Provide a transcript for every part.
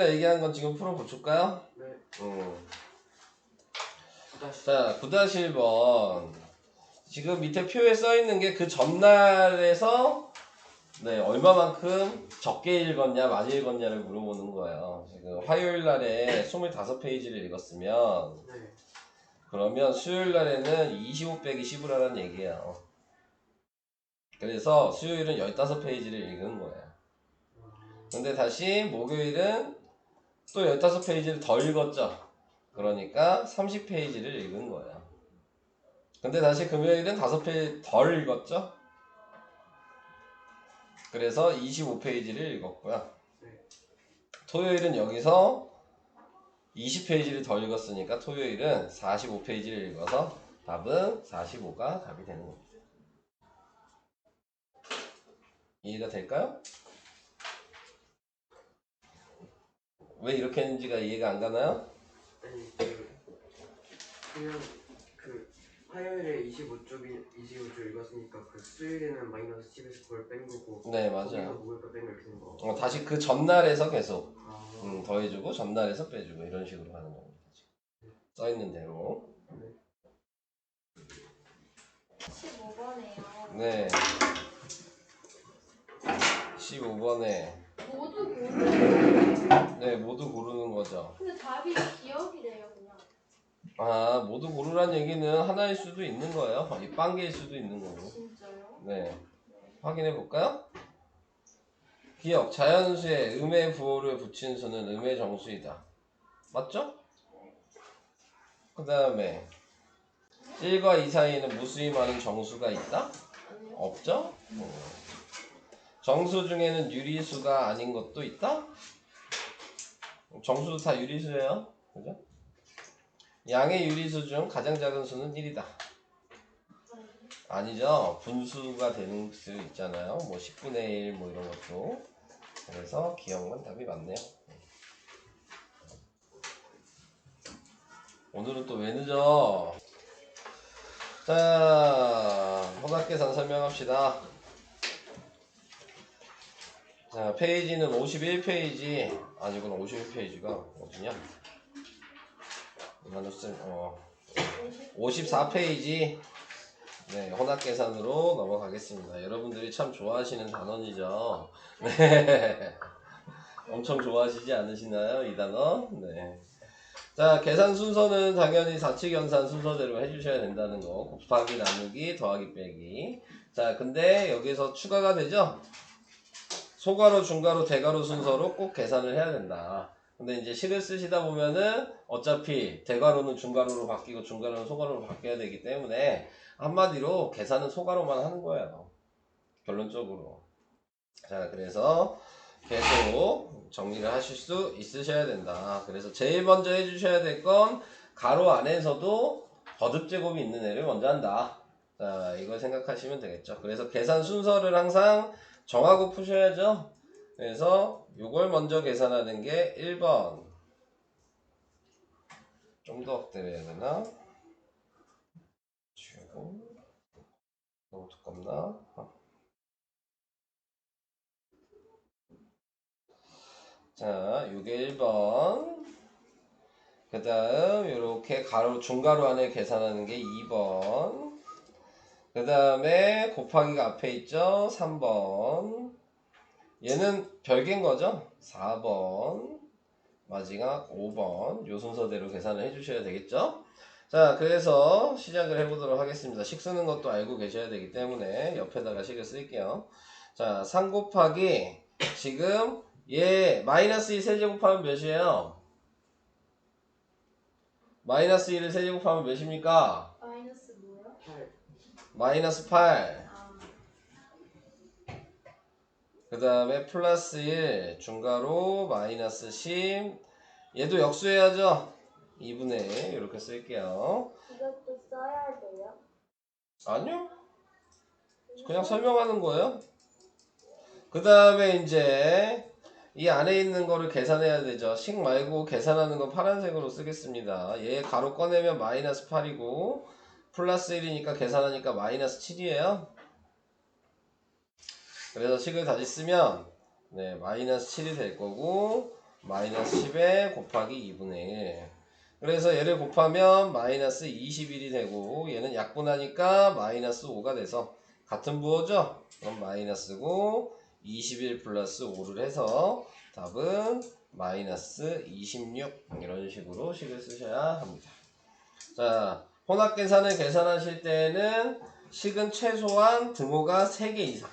얘기한 건 지금 풀어 붙일까요? 네. 자, 9-1번. 지금 밑에 표에 써 있는 게 그 전날에서 얼마만큼 적게 읽었냐, 많이 읽었냐를 물어보는 거예요. 지금 화요일 날에 25페이지를 읽었으면, 네. 그러면 수요일 날에는 25 빼기 10을 하라는 얘기예요. 그래서 수요일은 15페이지를 읽은 거예요. 근데 다시 목요일은 또 15페이지를 더 읽었죠. 그러니까 30페이지를 읽은 거예요. 근데 다시 금요일은 5페이지 덜 읽었죠. 그래서 25페이지를 읽었고요. 토요일은 여기서 20페이지를 더 읽었으니까 토요일은 45페이지를 읽어서 답은 45가 답이 되는 겁니다. 이해가 될까요? 왜 이렇게 했는지가 이해가 안 가나요? 아니 그냥 화요일에 25줄 읽었으니까 그 수요일에는 마이너스 10에서 그걸 뺀 거고. 네, 맞아요. 거기서 목요일까 뺀 거 이렇게 된 거. 다시 그 전날에서 계속 아. 더해주고 전날에서 빼주고 이런 식으로 하는 겁니다. 써 있는 대로. 15번에요. 네. 15번에 모두 고르는. 네, 모두 고르는 거죠. 근데 답이 기억이래요, 그냥. 아, 모두 고르란 얘기는 하나일 수도 있는 거예요. 이 빵개일 수도 있는 거고. 진짜요? 네. 확인해 볼까요? 기억, 자연수에 음의 부호를 붙인 수는 음의 정수이다. 맞죠? 그 다음에 1과 2 사이에는 무수히 많은 정수가 있다? 아니요. 없죠? 정수 중에는 유리수가 아닌 것도 있다? 정수도 다 유리수예요. 그죠? 양의 유리수 중 가장 작은 수는 1이다. 아니죠. 분수가 되는 수 있잖아요. 뭐 10분의 1 뭐 이런 것도. 그래서 기억만 답이 맞네요. 오늘은 또 왜 늦어? 자, 혼합계산 설명합시다. 자, 페이지는 51페이지. 아니구나, 51페이지가 어디냐? 이만호 쌤, 54페이지. 네, 혼합계산으로 넘어가겠습니다. 여러분들이 참 좋아하시는 단원이죠. 네. 엄청 좋아하시지 않으시나요? 이 단원? 네. 자, 계산 순서는 당연히 사칙연산 순서대로 해주셔야 된다는 거. 곱하기, 나누기, 더하기, 빼기. 자, 근데 여기서 추가가 되죠? 소가로, 중가로, 대가로 순서로 꼭 계산을 해야 된다. 근데 이제 식을 쓰시다 보면은 어차피 대가로는 중가로로 바뀌고 중가로는 소가로로 바뀌어야 되기 때문에 한마디로 계산은 소가로만 하는 거예요. 결론적으로. 자, 그래서 계속 정리를 하실 수 있으셔야 된다. 그래서 제일 먼저 해주셔야 될 건 가로 안에서도 거듭제곱이 있는 애를 먼저 한다. 자, 이걸 생각하시면 되겠죠. 그래서 계산 순서를 항상 정하고 푸셔야죠. 그래서 이걸 먼저 계산하는 게 1번. 좀 더 확대해야 되나? 지우고. 너무 두껍나? 자, 요게 1번. 그 다음 요렇게 가로 중가로 안에 계산하는 게 2번. 그 다음에 곱하기가 앞에 있죠. 3번. 얘는 별개인 거죠. 4번. 마지막 5번. 요 순서대로 계산을 해주셔야 되겠죠. 자, 그래서 시작을 해보도록 하겠습니다. 식 쓰는 것도 알고 계셔야 되기 때문에 옆에다가 식을 쓸게요. 자, 3 곱하기 지금 얘 마이너스 2 세제곱하면 몇이에요? 마이너스 1을 세제곱하면 몇입니까? 마이너스 뭐요? 8. 마이너스 8. 아, 그 다음에 플러스 1 중가로 마이너스 10. 얘도 역수해야죠. 2분의 1 이렇게 쓸게요. 이것도 써야 돼요? 아니요. 그냥 설명하는 거예요. 그 다음에 이제 이 안에 있는 거를 계산해야 되죠. 식 말고 계산하는 건 파란색으로 쓰겠습니다. 얘 가로 꺼내면 마이너스 8이고 플러스 1이니까 계산하니까 마이너스 7이에요. 그래서 식을 다시 쓰면 마이너스 7이 될 거고 마이너스 10에 곱하기 2분의 1. 그래서 얘를 곱하면 마이너스 21이 되고 얘는 약분하니까 마이너스 5가 돼서 같은 부호죠? 그럼 마이너스고 21 플러스 5를 해서 답은 마이너스 26 이런 식으로 식을 쓰셔야 합니다. 자, 혼합계산을 계산하실 때는 식은 최소한 등호가 3개 이상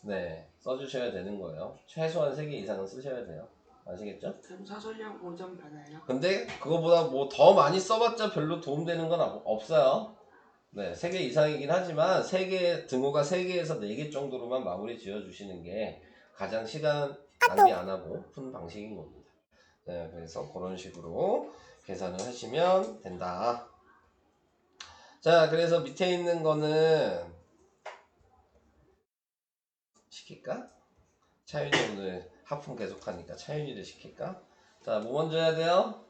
네 써주셔야 되는 거예요. 최소한 3개 이상은 쓰셔야 돼요. 아시겠죠? 그럼 사설형 5점 받아요? 근데 그거보다 뭐 더 많이 써봤자 별로 도움되는 건 없어요. 네, 3개 이상이긴 하지만 3개 등호가 3개에서 4개 정도로만 마무리 지어주시는 게 가장 시간 낭비 안 하고 푼 방식인 겁니다. 네, 그래서 그런 식으로 계산을 하시면 된다. 자, 그래서 밑에 있는 거는 시킬까? 차윤이 오늘 하품 계속하니까 차윤이를 시킬까? 자, 뭐 먼저 해야 돼요?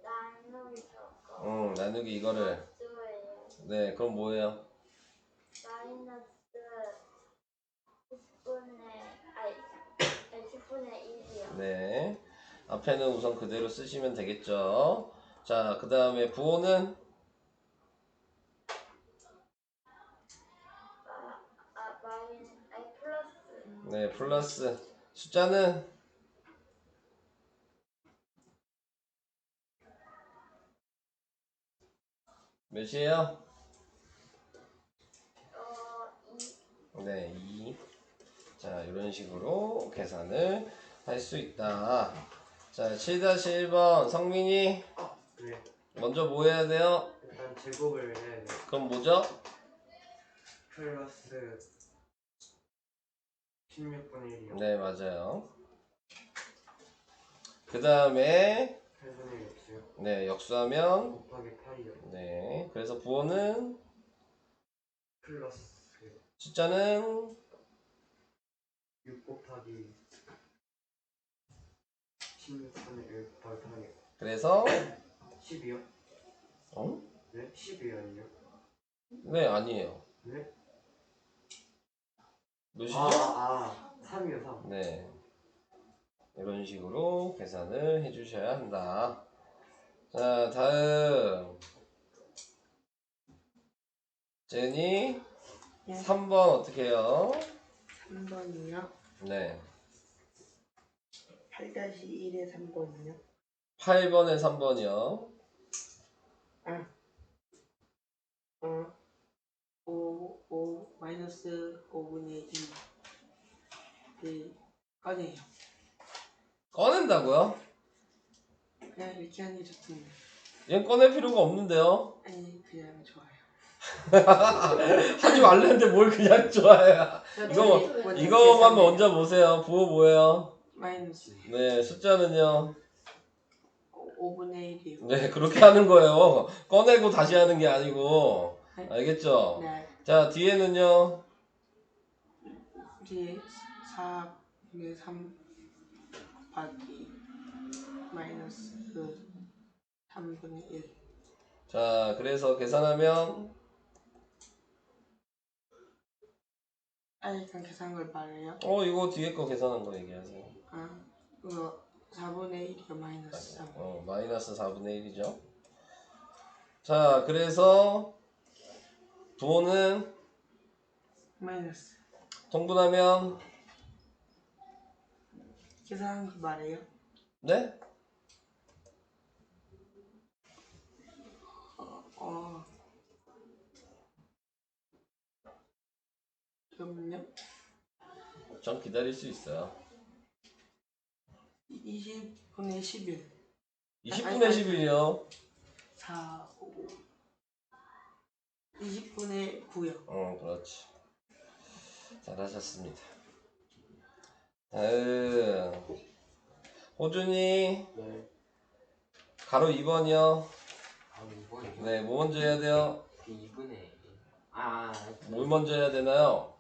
나누기 저거. 나누기 이거를. 저예요. 네, 그럼 뭐예요? 마이너스 10분의 1이요. 네. 앞에는 우선 그대로 쓰시면 되겠죠. 자, 그 다음에 부호는? 플러스. 네, 플러스. 숫자는? 몇이에요? 2. 네, 2. 자, 이런 식으로 계산을 할 수 있다. 자, 7-1번 성민이 네. 먼저 뭐 해야 돼요? 일단 제곱을 해야 돼요. 그럼 뭐죠? 플러스 16분의 1이요. 네, 맞아요. 그 다음에 8분의 1 없어요. 네, 역수하면 곱하기 8이요. 네, 그래서 부호는 플러스 숫자는 6 곱하기 16분의 1 곱하기 8이요. 그래서 10이요? 어? 네? 10이요 아니요? 네, 아니에요. 네? 몇이죠? 3이요 3. 네, 이런 식으로 계산을 해주셔야 한다. 자, 다음 제니 네. 3번 어떻게 해요? 3번이요? 네, 8-1의 3번이요? 8번에 3번이요. 5 마이너스 5분의 2 네, 꺼내요. 꺼낸다고요? 그냥 이렇게 하는 게 좋던데. 얘는 꺼낼 필요가 없는데요. 아니 그냥 좋아요. 하지 말랬는데 뭘 그냥 좋아해요. 이거만 먼저 보세요. 부호 뭐예요? 마이너스 네, 숫자는요. 5분의 1이요. 네, 그렇게 하는 거예요. 꺼내고 다시 하는 게 아니고. 알겠죠? 네. 자, 뒤에는요. 뒤에 4분의 3 곱하기 마이너스 3분의 1. 자, 그래서 계산하면 일단 계산 걸 말해요. 이거 뒤에 거 계산한 거 얘기하세요. 이거 4분의 1이요 마이너스 3. 마이너스 4분의 1이죠. 자, 그래서 부호는 마이너스. 통분하면 계산한 거 말해요. 네? 그러면요 좀 기다릴 수 있어요. 20분의 11. 20분의 11이요. 4, 5. 20분의 9요. 그렇지. 잘하셨습니다. 다음 호준이 네. 가로 2번이요. 2번이요? 네, 뭐 먼저 해야 돼요? 2분의 뭘 먼저 해야 되나요?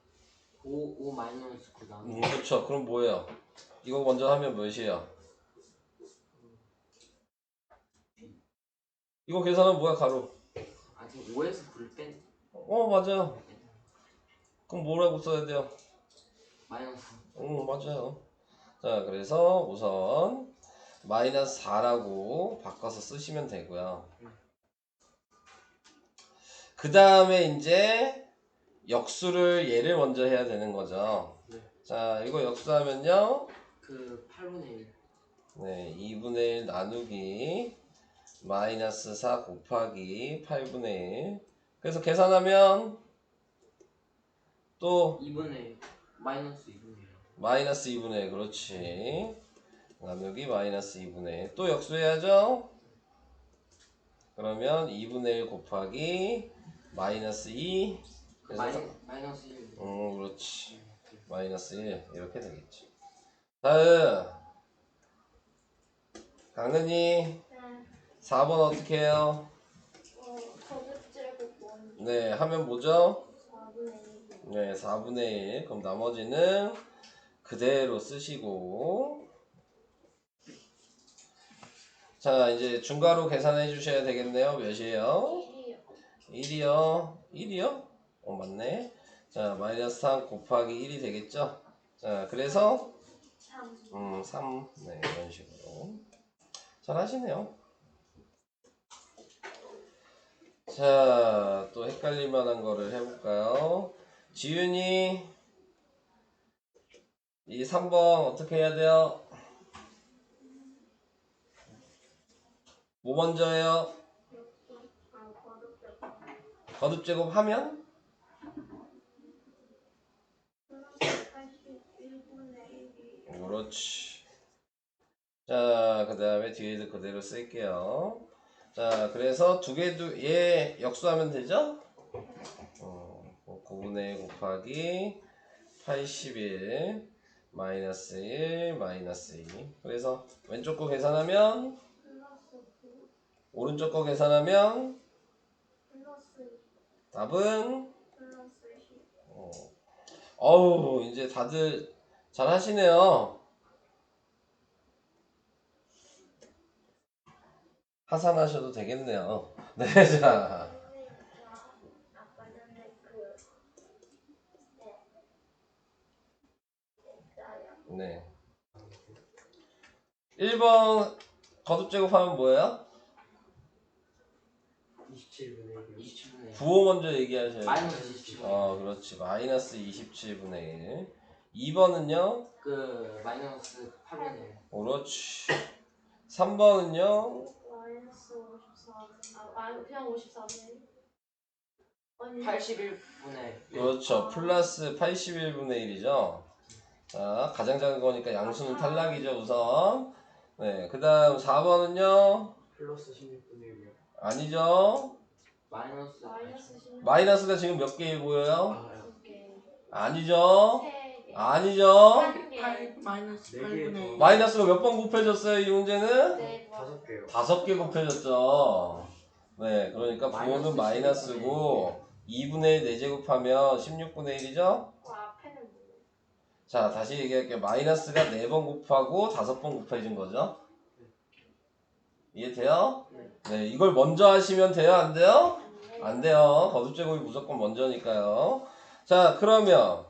5 마이너스 9 다음. 그렇죠. 그럼 뭐예요? 이거 먼저 하면 몇이에요? 이거 계산하면 뭐야, 가로? 지금 5에서 9를 뺀 맞아요. 그럼 뭐라고 써야 돼요? 마이너스 맞아요. 자, 그래서 우선 마이너스 4라고 바꿔서 쓰시면 되고요. 그 다음에 이제 역수를 얘를 먼저 해야 되는 거죠. 네. 자, 이거 역수하면요. 그 8분의 1. 네, 2분의 1 나누기 마이너스 4 곱하기 8분의 1. 그래서 계산하면 또 2분의 1. 마이너스 2분의 1. 마이너스 2분의 1. 그렇지. 나누기 마이너스 2분의 1. 또 역수해야죠. 그러면 2분의 1 곱하기 마이너스 2. 그래서 마이너스 1. 그렇지. 마이너스 1 이렇게 되겠지. 다음 강은이 네. 4번 어떻게 해요? 거듭제곱 네, 하면 뭐죠? 4분의 1. 네, 4분의 1. 그럼 나머지는 그대로 쓰시고. 자, 이제 중괄호 계산해 주셔야 되겠네요. 몇이에요? 1이요. 1이요. 1이요? 맞네. 자, 마이너스 3 곱하기 1이 되겠죠? 자, 그래서 3. 3. 네, 이런 식으로. 잘 하시네요. 자, 또 헷갈릴 만한 거를 해볼까요? 지윤이, 이 3번 어떻게 해야 돼요? 뭐 먼저 해요? 거듭제곱. 거듭제곱 하면? 81분의 1이. 그렇지. 자, 그 다음에 뒤에도 그대로 쓸게요. 자, 그래서 두 개도 얘 역수하면 되죠? 9분의 1 곱하기 81 마이너스 1 마이너스 2. 그래서 왼쪽 거 계산하면 플러스 9. 오른쪽 거 계산하면 플러스 답은 플러스 10. 어우, 이제 다들 잘 하시네요. 하산하셔도 되겠네요. 네, 자. 아까 전에 네. 1번 거듭제곱하면 뭐예요? 27분의 1. 27분의 1. 부호 먼저 얘기하셔야죠. 마이너스 27. 그렇지. 마이너스 27분의 1. 2번은요? 그 마이너스 8분의 1. 그렇지. 3번은요? 마이너스 54. 그냥 54분의 1. 아니 81분의 1. 그렇죠. 플러스 81분의 1이죠. 자, 가장 작은 거니까 양수는 탈락이죠, 우선. 네, 그 다음 4번은요? 플러스 16분의 1이요. 아니죠. 마이너스 16. 마이너스가 지금 몇 개 보여요? 2개. 아니죠. 3개. 아니죠. 1개. 마이너스 네 8분의 개. 1. 마이너스가 몇 번 곱해졌어요, 이 문제는? 네. 5개요. 5개 곱해졌죠. 네, 그러니까 부호는 마이너스고 2분의 1 4제곱하면 16분의 1이죠? 앞에는 뭐예요? 자, 다시 얘기할게요. 마이너스가 4번 곱하고 5번 곱해진 거죠? 이해돼요? 네, 이걸 먼저 하시면 돼요? 안 돼요? 안 돼요. 거듭제곱이 무조건 먼저니까요. 자, 그러면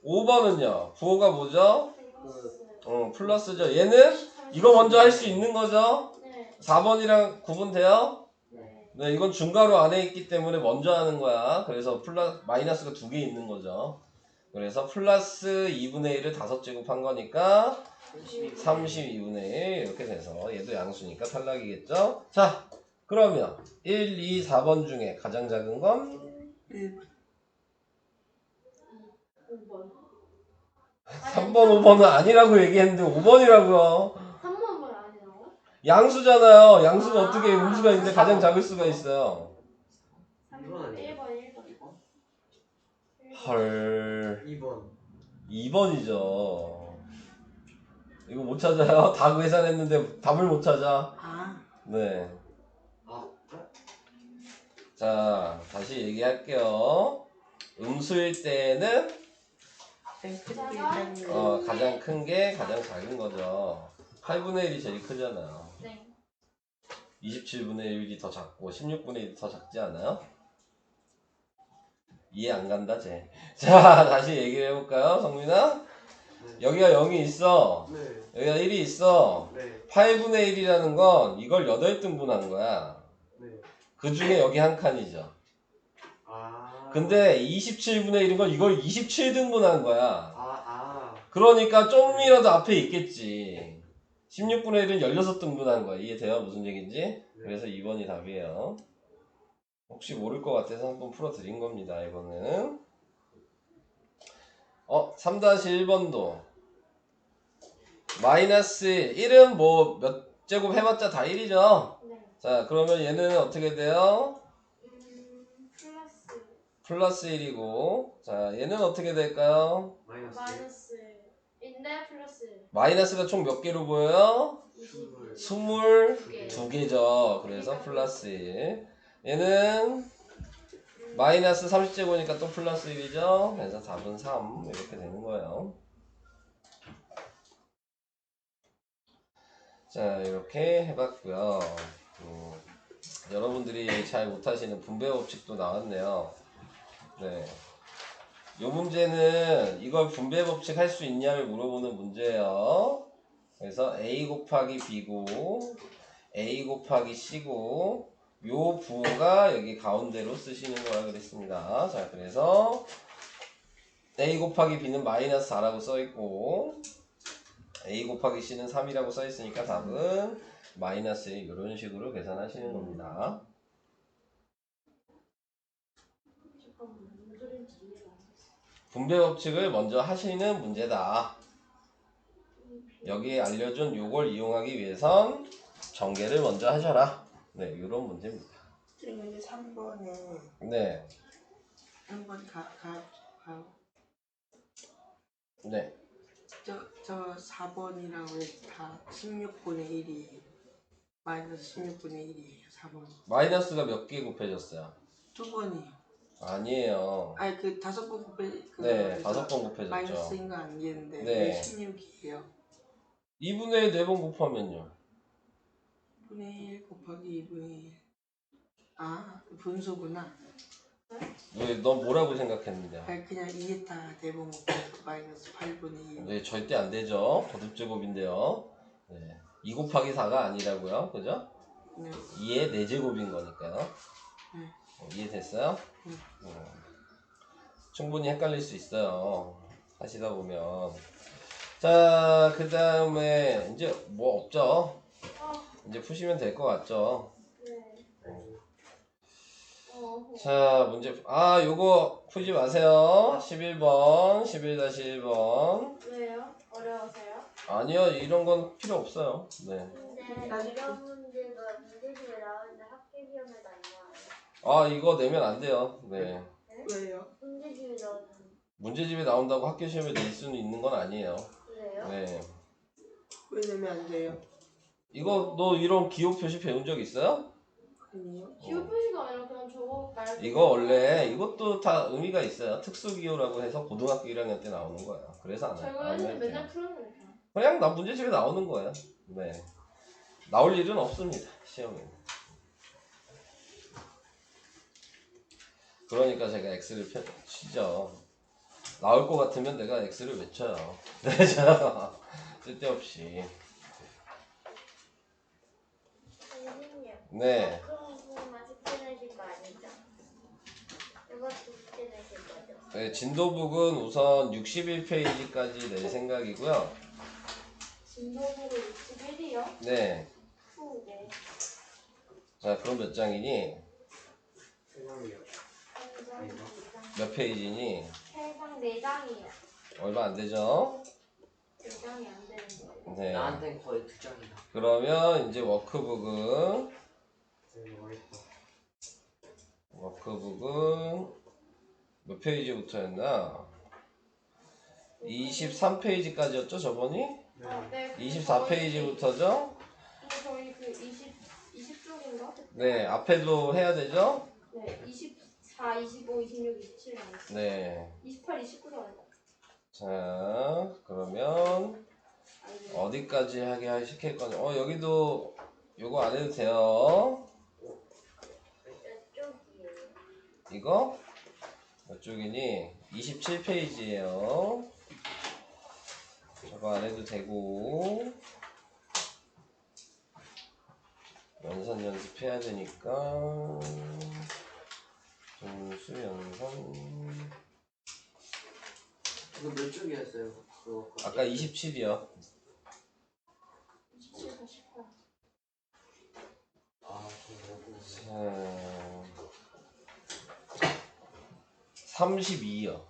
5번은요. 부호가 뭐죠? 플러스죠. 얘는 이거 먼저 할 수 있는 거죠? 네. 4번이랑 구분돼요? 네. 네, 이건 중괄호 안에 있기 때문에 먼저 하는 거야. 그래서 마이너스가 2개 있는 거죠. 그래서 플러스 2분의 1을 5제곱한 거니까 32분의 1 이렇게 돼서 얘도 양수니까 탈락이겠죠. 자, 그러면 1, 2, 4번 중에 가장 작은 건 1번. 5번. 3번, 5번은 아니라고 얘기했는데 5번이라고요. 3번은 아니라고? 양수잖아요. 양수가 어떻게 음수가 있는데 가장 작을 수가 있어요. 1번, 1번. 헐. 2번. 2번이죠. 이거 못 찾아요? 다 계산했는데 답을 못 찾아. 아, 네. 아, 자, 다시 얘기할게요. 음수일 때는 가장 큰 게 가장 작은 거죠. 8분의 1이 제일 크잖아요. 네. 27분의 1이 더 작고 16분의 1이 더 작지 않아요? 이해 안 간다, 쟤. 자, 다시 얘기를 해볼까요, 성민아? 여기가 0이 있어. 네. 여기가 1이 있어. 네. 8분의 1이라는 건 이걸 8등분한 거야. 네. 그 중에 여기 한 칸이죠. 아. 근데 27분의 1인 건 이걸 27등분한 거야. 아. 그러니까 좀이라도 앞에 있겠지. 16분의 1은 16등분한 거야. 이해돼요? 무슨 얘기인지? 그래서 2번이 답이에요. 혹시 모를 것 같아서 한번 풀어드린 겁니다. 이거는 3-1번도 마이너스 1은 뭐 몇 제곱 해봤자 다 1이죠. 네. 자, 그러면 얘는 어떻게 돼요? 플러스 플러스 1이고, 자, 얘는 어떻게 될까요? 마이너스. 마이너스인데 플러스 마이너스가 총 몇 개로 보여요? 20. 22개죠. 그래서 플러스 1. 얘는 마이너스 30제곱이니까 또 플러스 1이죠. 그래서 답은 3 이렇게 되는 거예요. 자, 이렇게 해봤고요. 여러분들이 잘 못하시는 분배 법칙도 나왔네요. 네. 요 문제는 이걸 분배 법칙 할 수 있냐를 물어보는 문제예요. 그래서 A 곱하기 B고 A 곱하기 C고 요 부호가 여기 가운데로 쓰시는 거라 그랬습니다. 자, 그래서 A 곱하기 B는 마이너스 4라고 써있고 A 곱하기 C는 3이라고 써있으니까 답은 마이너스 1 이런 식으로 계산하시는 겁니다. 분배 법칙을 먼저 하시는 문제다. 여기에 알려준 요걸 이용하기 위해선 전개를 먼저 하셔라. 네, 이런 문제입니다. 근데 3번에 네, 한번 네. 저 4번이랑 다 16분의 1이 마이너스 16분의 1이에요. 4번. 마이너스가 몇 개 곱해졌어요? 두 번이요. 아니에요. 아니 그 5번 네, 5번 곱해졌죠. 마이너스인 거 아니겠는데 네. 왜 16이에요? 2분의 4번 곱하면요. 2분의 1 곱하기 2분의 1. 아, 분수구나. 왜, 넌 뭐라고 생각했는데? 아니 그냥 2에다가 4번 곱해서 마이너스 8분의 2. 네, 절대 안 되죠. 거듭제곱인데요. 네. 2 곱하기 4가 아니라고요. 그죠? 네. 2의 4제곱인 거니까요. 네. 이해됐어요? 네. 충분히 헷갈릴 수 있어요. 하시다 보면. 자, 그 다음에 이제 뭐 없죠? 이제 푸시면 될 것 같죠? 네. 자, 문제. 요거 푸지 마세요. 11번, 11-1번. 왜요? 어려우세요? 아니요, 이런 건 필요 없어요. 네. 근데 이런 문제가 문제집에 나오는데 학교 시험에도 안 나와요. 이거 내면 안 돼요. 네. 왜요? 문제집에 나오는 문제집에 나온다고 학교 시험에 낼 수는 있는 건 아니에요. 그래요? 네. 왜 내면 안 돼요? 이거 너 이런 기호 표시 배운 적 있어요? 아니요. 기호 표시가 아니라 그냥 저거 말고 이거 원래 이것도 다 의미가 있어요. 특수기호라고 해서 고등학교 1학년 때 나오는 거예요. 그래서 안 저거 해요. 예전에 맨날 푸는 거니까. 그냥 나 문제집에 나오는 거예요. 네. 나올 일은 없습니다. 시험에는. 그러니까 제가 X를 치죠. 나올 것 같으면 내가 X를 외쳐요. 네, 쓸데없이. 선생님. 네. 그럼 부분만 숙제 내실 거 아니죠? 이것도 숙제 내실 거죠? 네, 진도북은 우선 61페이지까지 낼 생각이고요. 진도북을 61이요? 네. 네. 자, 그럼 몇 장이니? 세상이요. 몇 페이지니? 해당 4장이요. 얼마 안 되죠? 4장이 안 되는데. 네. 나한텐 거의 2장이다. 그러면 이제 워크북은 몇 페이지부터였나? 23페이지까지였죠, 저번이? 네. 24페이지부터죠? 근데 저희 그 20쪽인가? 네, 앞에도 해야 되죠? 네. 24, 25, 26, 27 나왔어요. 네. 28, 29도 안 했다. 자, 그러면 어디까지 하게 시킬 거냐? 여기도 요거 안 해도 돼요. 이쪽이에요. 이거? 몇 쪽이니? 27페이지예요. 저거 안 해도 되고 연산 연습해야 되니까 분수 연산 이거 몇 쪽이었어요? 그거 아까 27이요. 27, 48. 아 그거고. 32요.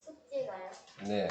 숙제가요? 네.